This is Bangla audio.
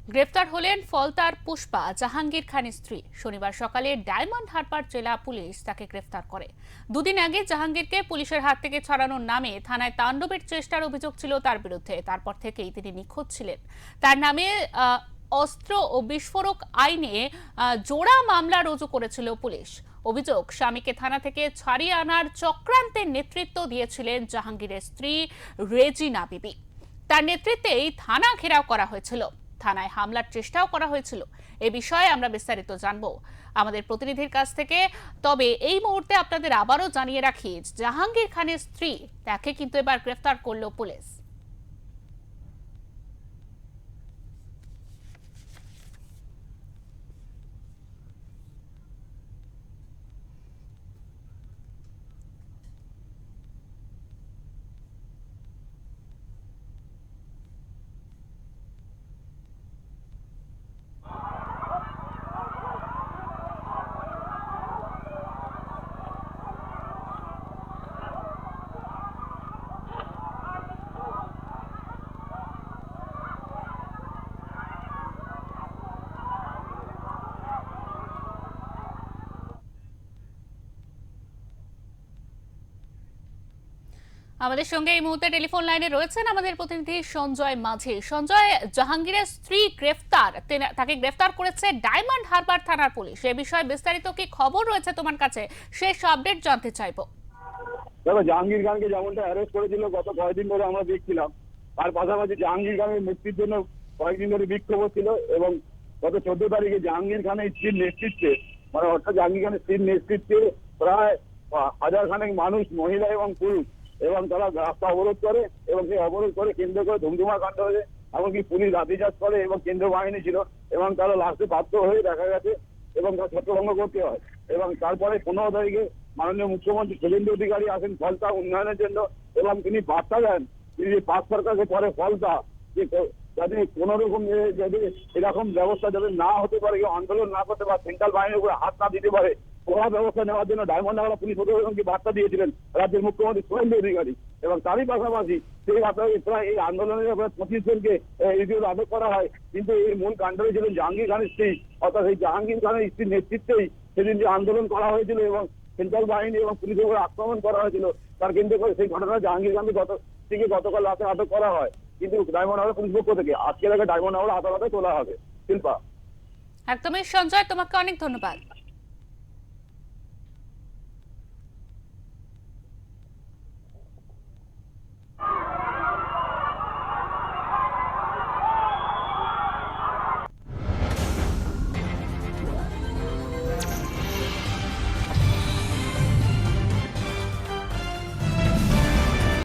গ্রেফতার হলেন ফলতার পুষ্পা, জাহাঙ্গীর খানের স্ত্রী। শনিবার সকালে ডায়মন্ড হারবার জেলা পুলিশ তাকে গ্রেফতার করে। দুদিন আগে জাহাঙ্গীরকে পুলিশের হাত থেকে ছাড়ানোর নামে থানায় তাণ্ডবের চেষ্টার অভিযোগ ছিল তার বিরুদ্ধে। তারপর থেকেই তিনি নিখোঁজ ছিলেন। তার নামে অস্ত্র ও বিস্ফোরক আইনে জোড়া মামলা রুজু করেছিল পুলিশ। অভিযোগ, স্বামীকে থানা থেকে ছাড়িয়ে আনার চক্রান্তের নেতৃত্ব দিয়েছিলেন জাহাঙ্গীরের স্ত্রী রেজিনা বিবি। তার নেতৃত্বেই থানা ঘেরাও করা হয়েছিল, থানায় হামলার চেষ্টাও করা হয়েছিল। এ বিষয়ে আমরা বিস্তারিত জানবো আমাদের প্রতিনিধির কাছ থেকে। তবে এই মুহূর্তে আপনাদের আবারও জানিয়ে রাখি, জাহাঙ্গীর খানের স্ত্রী, তাকে কিন্তু এবার গ্রেফতার করলো পুলিশ। আমাদের সঙ্গে এই মুহূর্তে টেলিফোন লাইনে রয়েছেন আমাদের প্রতিনিধি সঞ্জয় মাঝি। সঞ্জয়, জাহাঙ্গীরের স্ত্রী গ্রেফতার, তাকে গ্রেফতার করেছে ডায়মন্ড হারবার থানার পুলিশ। এ বিষয়ে বিস্তারিত কি খবর রয়েছে তোমার কাছে, শেষ আপডেট জানতে চাইবো। দেখো, জাহাঙ্গীর খানকে যেমনটা অ্যারেস্ট করেছিল গত কয়েকদিন ধরে আমরা দেখছিলাম, তার পাশাপাশি জাহাঙ্গীর খানের মুক্তির জন্য কয়েকদিন ধরে বিক্ষোভ ছিল। এবং গত 14 তারিখে জাহাঙ্গীর খানের স্ত্রীর নেতৃত্বে, মানে অর্থাৎ জাহাঙ্গীর খানের স্ত্রীর নেতৃত্বে প্রায় হাজার খানেক মানুষ, মহিলা এবং পুরুষ, এবং তারা রাস্তা অবরোধ করে এবং সেই অবরোধ করে কেন্দ্র করে ধুমধুমা কাণ্ড হয়েছে। এমনকি পুলিশ লাঠিচার্জ করে এবং কেন্দ্র বাহিনী ছিল, এবং তারা লাস্টে বাধ্য হয়ে দেখা গেছে এবং তার ছত্রভঙ্গ করতে হয়। এবং তারপরে 15 তারিখে মাননীয় মুখ্যমন্ত্রী শুভেন্দু অধিকারী আসেন ফলতা উন্নয়নের জন্য, এবং তিনি বার্তা দেন, তিনি পাঁচ সরকারকে পরে ফলতা, যে যাতে কোন রকম যদি এরকম ব্যবস্থা যাতে না হতে পারে, কেউ আন্দোলন না করতে পারে, সেন্ট্রাল বাহিনীর উপরে হাত না দিতে পারে, কড়া ব্যবস্থা নেওয়ার জন্য ডায়মন্ড হারবার পুলিশ প্রশাসনকে বার্তা দিয়েছিলেন রাজ্যের মুখ্যমন্ত্রী শুভেন্দু অধিকারী। এবং তারই পাশাপাশি সেই প্রায় এই আন্দোলনের 25 জনকে ইতিমধ্যে আটক করা হয়। কিন্তু এই মূল কাণ্ডে ছিলেন জাহাঙ্গীর খানের স্ত্রী, অর্থাৎ এই জাহাঙ্গীর খানের স্ত্রীর নেতৃত্বেই সেদিন যে আন্দোলন করা হয়েছিল এবং সেন্ট্রাল বাহিনী এবং পুলিশের উপরে আক্রমণ করা হয়েছিল, তার কেন্দ্র করে সেই ঘটনা জাহাঙ্গীর খানকে গতকাল রাতে আটক করা হয়। কিন্তু ডায়মন্ড হারবার পুলিশ পক্ষ থেকে আজকে তাকে ডায়মন্ড হারবার আদালতে তোলা হবে। শিল্পা। একদমই সঞ্জয়, তোমাকে অনেক ধন্যবাদ।